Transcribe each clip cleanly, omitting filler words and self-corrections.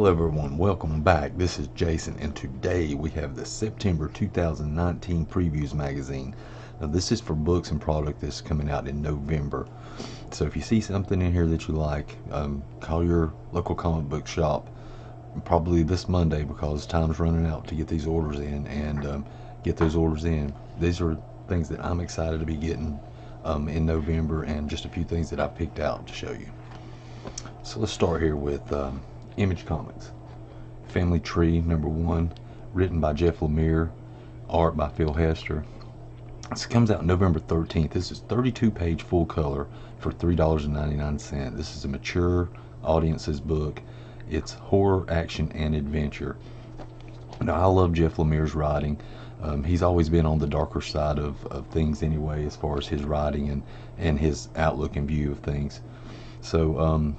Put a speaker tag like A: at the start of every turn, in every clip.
A: Hello everyone, welcome back. This is Jason, and today we have the September 2019 Previews magazine. Now this is for books and product that's coming out in November. So if you see something in here that you like, call your local comic book shop probably this Monday, because time's running out to get these orders in, and get those orders in. These are things that I'm excited to be getting in November, and just a few things that I picked out to show you. So let's start here with Image Comics. Family Tree #1, written by Jeff Lemire, art by Phil Hester. This comes out November 13th. This is 32-page full color for $3.99. This is a mature audience's book. It's horror, action, and adventure. Now, I love Jeff Lemire's writing. He's always been on the darker side of things anyway, as far as his writing and his outlook and view of things. So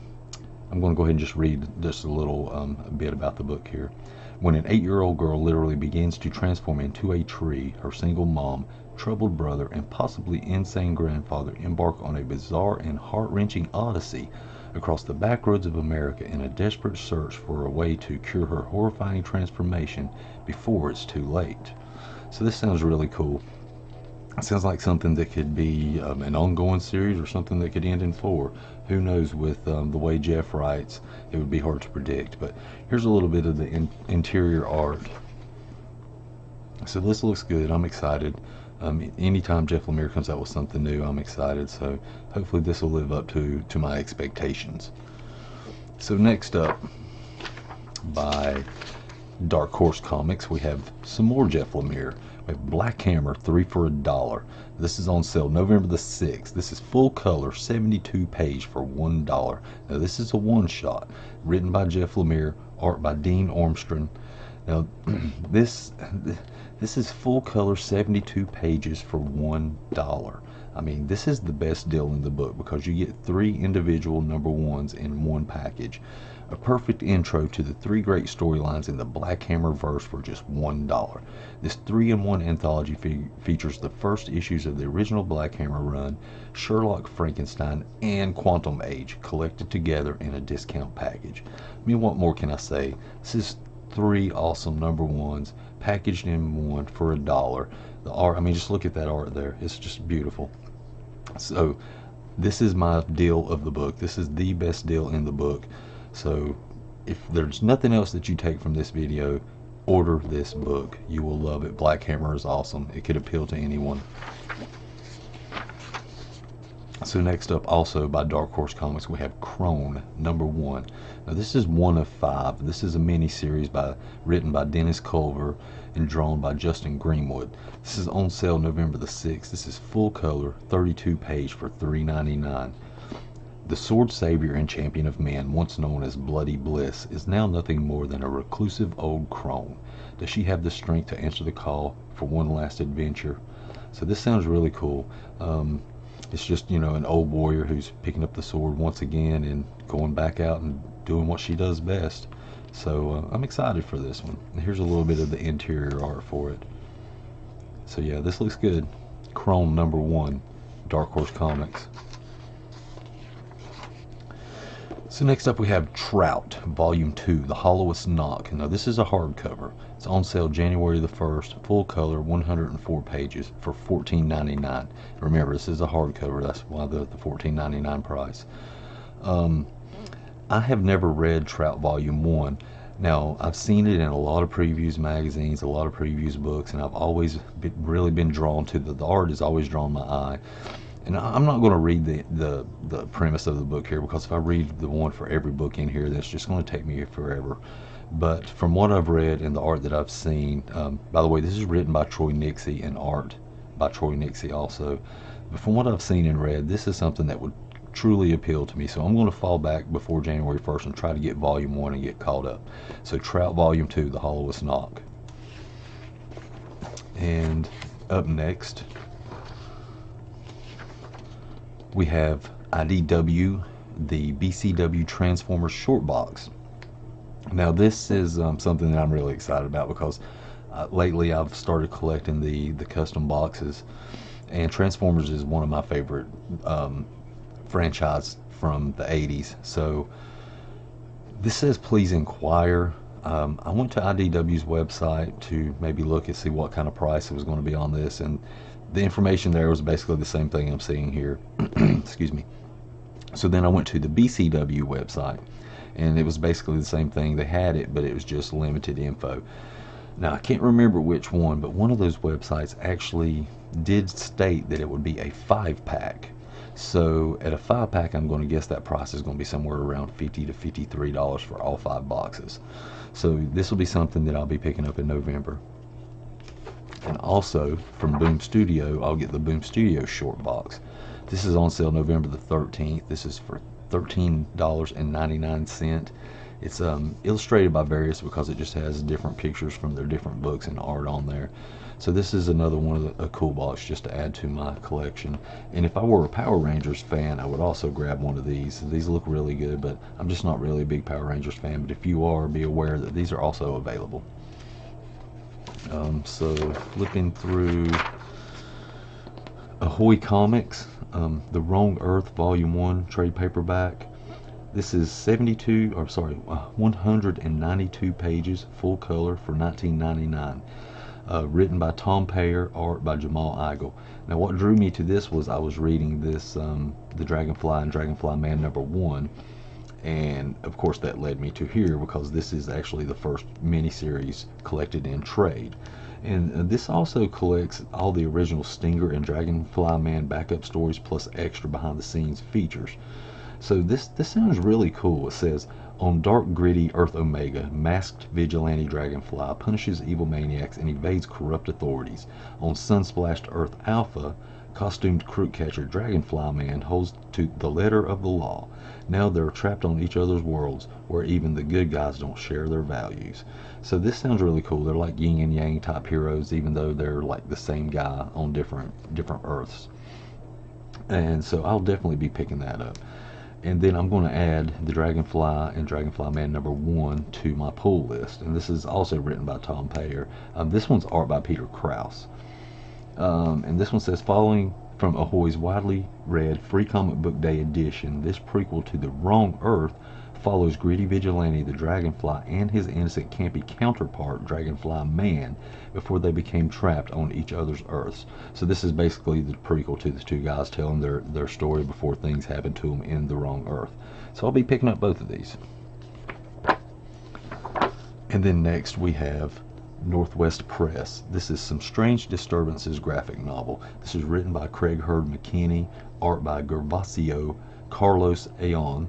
A: I'm going to go ahead and just read just a little bit about the book here. When an 8-year-old girl literally begins to transform into a tree, her single mom, troubled brother, and possibly insane grandfather embark on a bizarre and heart-wrenching odyssey across the back roads of America in a desperate search for a way to cure her horrifying transformation before it's too late. So this sounds really cool. It sounds like something that could be an ongoing series, or something that could end in 4. Who knows? With the way Jeff writes, it would be hard to predict. But here's a little bit of the interior art. So this looks good. I'm excited. Anytime Jeff Lemire comes out with something new, I'm excited. So hopefully this will live up to my expectations. So next up, by Dark Horse Comics, we have some more Jeff Lemire. We have Black Hammer 3 for $1. This is on sale November the 6th. This is full color, 72 page for $1. Now this is a one-shot, written by Jeff Lemire, art by Dean Ormstrand. Now this is full color, 72 pages for $1. I mean, this is the best deal in the book, because you get 3 individual #1s in one package. A perfect intro to the 3 great storylines in the Black Hammer verse for just $1. This 3-in-1 anthology features the first issues of the original Black Hammer run, Sherlock, Frankenstein, and Quantum Age collected together in a discount package. I mean, what more can I say? This is 3 awesome #1s packaged in one for $1. The art, I mean, just look at that art there. It's just beautiful. So this is my deal of the book. This is the best deal in the book. So if there's nothing else that you take from this video, order this book. You will love it. Black Hammer is awesome. It could appeal to anyone. So next up, also by Dark Horse Comics, we have Crone #1. Now this is 1 of 5. This is a mini-series written by Dennis Culver and drawn by Justin Greenwood. This is on sale November the 6th. This is full color, 32 page for $3.99. The sword savior and champion of men, once known as Bloody Bliss, is now nothing more than a reclusive old crone. Does she have the strength to answer the call for one last adventure? So this sounds really cool. It's just, an old warrior who's picking up the sword once again and going back out and doing what she does best. So I'm excited for this one. Here's a little bit of the interior art for it. So yeah, this looks good. Crone #1, Dark Horse Comics. So next up we have Trout, Volume 2, The Hollowest Knock. Now this is a hardcover. It's on sale January the 1st, full color, 104 pages for $14.99. Remember, this is a hardcover. That's why the $14.99 price. I have never read Trout Volume 1. Now, I've seen it in a lot of previews magazines, a lot of previews books, and I've always really been drawn to the art has always drawn my eye. And I'm not going to read the premise of the book here, because if I read the one for every book in here, that's just going to take me forever. But from what I've read and the art that I've seen, by the way, this is written by Troy Nixey and art by Troy Nixey also. But from what I've seen and read, this is something that would truly appeal to me. So I'm going to fall back before January 1st and try to get Volume 1 and get caught up. So Trout Volume 2, The Hollowest Knock. And up next, we have IDW, the BCW Transformers short box. Now this is something that I'm really excited about, because lately I've started collecting the custom boxes, and Transformers is one of my favorite franchise from the 80s. So This says please inquire. I went to IDW's website to maybe look and see what kind of price it was going to be on this, and the information there was basically the same thing I'm seeing here. Excuse me. So then I went to the BCW website, and it was basically the same thing. They had it, but it was just limited info. Now, I can't remember which one, but one of those websites actually did state that it would be a 5-pack. So at a 5-pack, I'm going to guess that price is going to be somewhere around $50 to $53 for all 5 boxes. So this will be something that I'll be picking up in November. And also from Boom Studio, I'll get the Boom Studio short box. This is on sale November the 13th. This is for $13.99. It's illustrated by Various because it just has different pictures from their different books and art on there. So this is another one of a cool box just to add to my collection. And if I were a Power Rangers fan, I would also grab one of these. These look really good, but I'm just not really a big Power Rangers fan. But if you are, be aware that these are also available. So flipping through Ahoy Comics, The Wrong Earth Volume 1 trade paperback. This is 192 pages, full color for $19.99. Written by Tom Payer, art by Jamal Igle. Now, what drew me to this was I was reading this, The Dragonfly and Dragonfly Man #1, and of course that led me to here because this is actually the first miniseries collected in trade. And this also collects all the original Stinger and Dragonfly Man backup stories plus extra behind the scenes features. So this sounds really cool. It says, on dark, gritty Earth Omega, masked vigilante Dragonfly punishes evil maniacs and evades corrupt authorities. On sun-splashed Earth Alpha, costumed crook catcher Dragonfly Man holds to the letter of the law. Now they're trapped on each other's worlds, where even the good guys don't share their values. So this sounds really cool. They're like yin and yang type heroes, even though they're like the same guy on different Earths. And so I'll definitely be picking that up. And then I'm going to add the Dragonfly and Dragonfly Man #1 to my pull list. And this is also written by Tom Payer. This one's art by Peter Krause. And this one says, following from Ahoy's widely read Free Comic Book Day edition, this prequel to The Wrong Earth follows gritty vigilante the Dragonfly and his innocent campy counterpart Dragonfly Man before they became trapped on each other's Earths. So this is basically the prequel to the two guys telling their story before things happen to them in The Wrong Earth. So I'll be picking up both of these. And then next we have Northwest Press. This is Some Strange Disturbances graphic novel. This is written by Craig Hurd McKinney, art by Gervasio Carlos Ayon.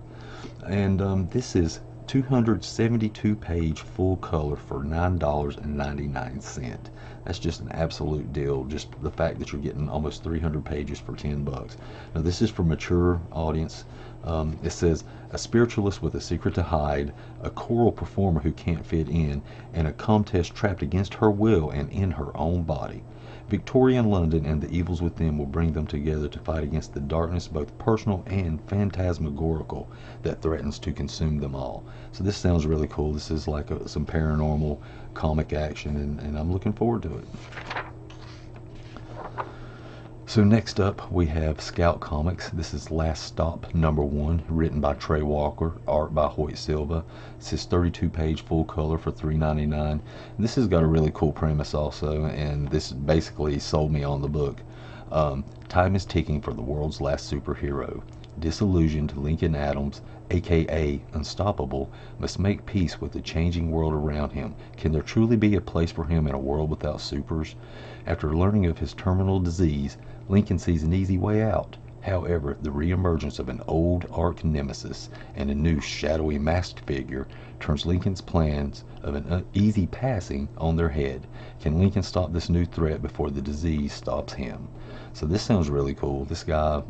A: And this is 272 page full color for $9.99. That's just an absolute deal. Just the fact that you're getting almost 300 pages for $10. Now this is for mature audience. It says, a spiritualist with a secret to hide, a choral performer who can't fit in, and a comtesse trapped against her will and in her own body. Victorian London and the evils within will bring them together to fight against the darkness, both personal and phantasmagorical, that threatens to consume them all. So this sounds really cool. This is like some paranormal comic action, and I'm looking forward to it. So next up we have Scout Comics. This is Last Stop #1, written by Trey Walker, art by Hoyt Silva. This is 32 page full color for $3.99. This has got a really cool premise also, and this basically sold me on the book. Time is ticking for the world's last superhero. Disillusioned, Lincoln Adams, aka Unstoppable, must make peace with the changing world around him. Can there truly be a place for him in a world without supers? After learning of his terminal disease, Lincoln sees an easy way out. However, the reemergence of an old arch nemesis and a new shadowy masked figure turns Lincoln's plans of an easy passing on their head. Can Lincoln stop this new threat before the disease stops him? So this sounds really cool. This guy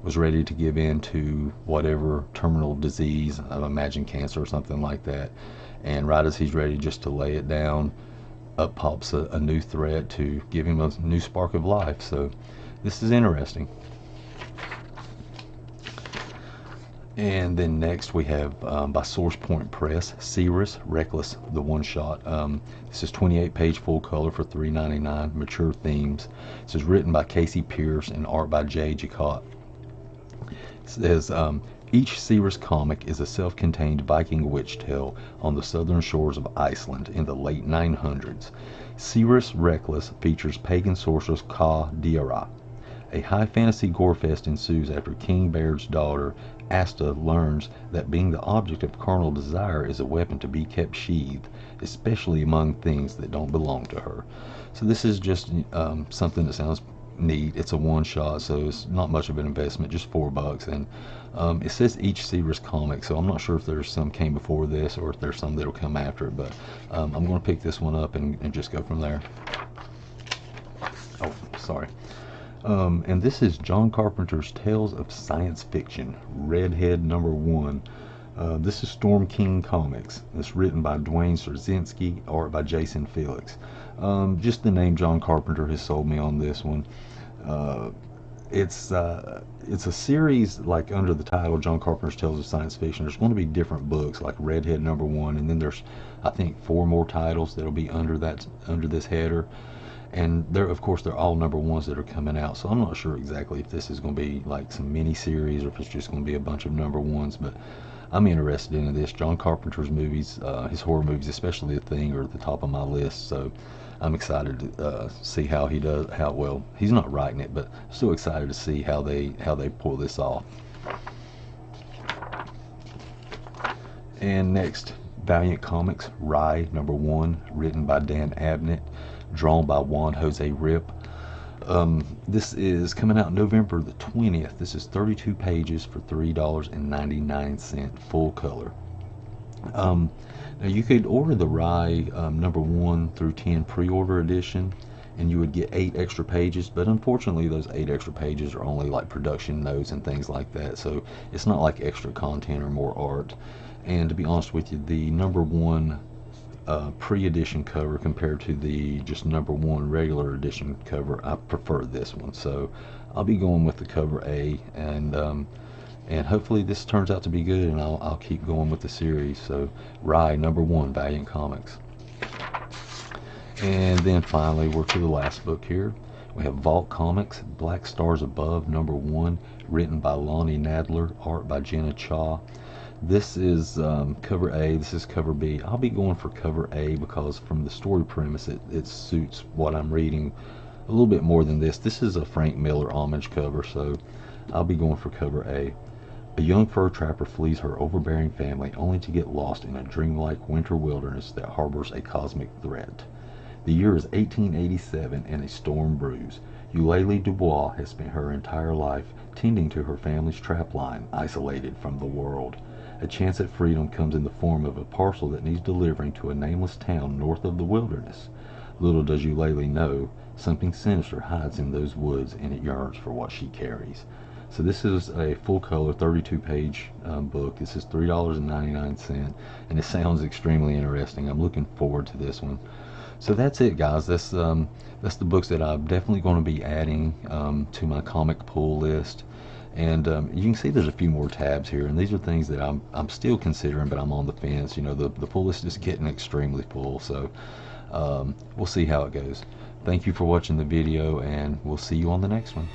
A: was ready to give in to whatever terminal disease, I imagine cancer or something like that. And right as he's ready just to lay it down, up pops a new threat to give him a new spark of life. So this is interesting. And then next we have by Source Point Press, Cirrus Reckless, the one shot. This is 28 page full color for $3.99, mature themes. This is written by Casey Pierce and art by Jay Jacott. It It says, each Cirrus comic is a self-contained Viking witch tale on the southern shores of Iceland in the late 900s. Cirrus Reckless features pagan sorceress Ka Dira. A high fantasy gorefest ensues after King Baird's daughter, Asta, learns that being the object of carnal desire is a weapon to be kept sheathed, especially among things that don't belong to her. So this is just something that sounds neat. It's a one shot, so it's not much of an investment, just $4. And it says each Cirrus comic, so I'm not sure if there's some came before this or if there's some that'll come after it, but I'm going to pick this one up and just go from there. Oh, sorry. And this is John Carpenter's Tales of Science Fiction, Redhead #1. This is Storm King Comics. It's written by Duane Swierczynski, art by Jason Felix. Just the name John Carpenter has sold me on this one. It's a series like under the title John Carpenter's Tales of Science Fiction. There's going to be different books like Redhead #1, and then there's I think 4 more titles that'll be under this header. And they're all #1s that are coming out, so I'm not sure exactly if this is going to be like some mini series or if it's just going to be a bunch of #1s, but I'm interested in this. John Carpenter's movies, his horror movies, especially The Thing, are at the top of my list, so I'm excited to see how he does. Well, he's not writing it, but still excited to see how they pull this off. And next, Valiant Comics, Rye #1, written by Dan Abnett, drawn by Juan Jose Rip. This is coming out November the 20th. This is 32 pages for $3.99 full color. Now you could order the Rye #1 through 10 pre-order edition, and you would get 8 extra pages, but unfortunately those 8 extra pages are only like production notes and things like that, so it's not like extra content or more art. And to be honest with you, the #1 pre-edition cover compared to the just #1 regular edition cover, I prefer this one, so I'll be going with the cover A, and hopefully this turns out to be good, and I'll keep going with the series. So Rye #1, Valiant Comics. And then finally we're to the last book here. We have Vault Comics, Black Stars Above #1, written by Lonnie Nadler, art by Jenna Cha. This is cover A, this is cover B. I'll be going for cover A because from the story premise it suits what I'm reading a little bit more than this. This is a Frank Miller homage cover, so I'll be going for cover A. A young fur trapper flees her overbearing family only to get lost in a dreamlike winter wilderness that harbors a cosmic threat. The year is 1887 and a storm brews. Eulalie Dubois has spent her entire life tending to her family's trapline, isolated from the world. A chance at freedom comes in the form of a parcel that needs delivering to a nameless town north of the wilderness. Little does Eulalie know, something sinister hides in those woods, and it yearns for what she carries. So this is a full color 32-page book. This is $3.99, and it sounds extremely interesting. I'm looking forward to this one. So that's it, guys. That's the books that I'm definitely going to be adding to my comic pool list. And you can see there's a few more tabs here, and these are things that I'm still considering, but I'm on the fence. You know, the pull list is getting extremely full, so we'll see how it goes. Thank you for watching the video, and we'll see you on the next one.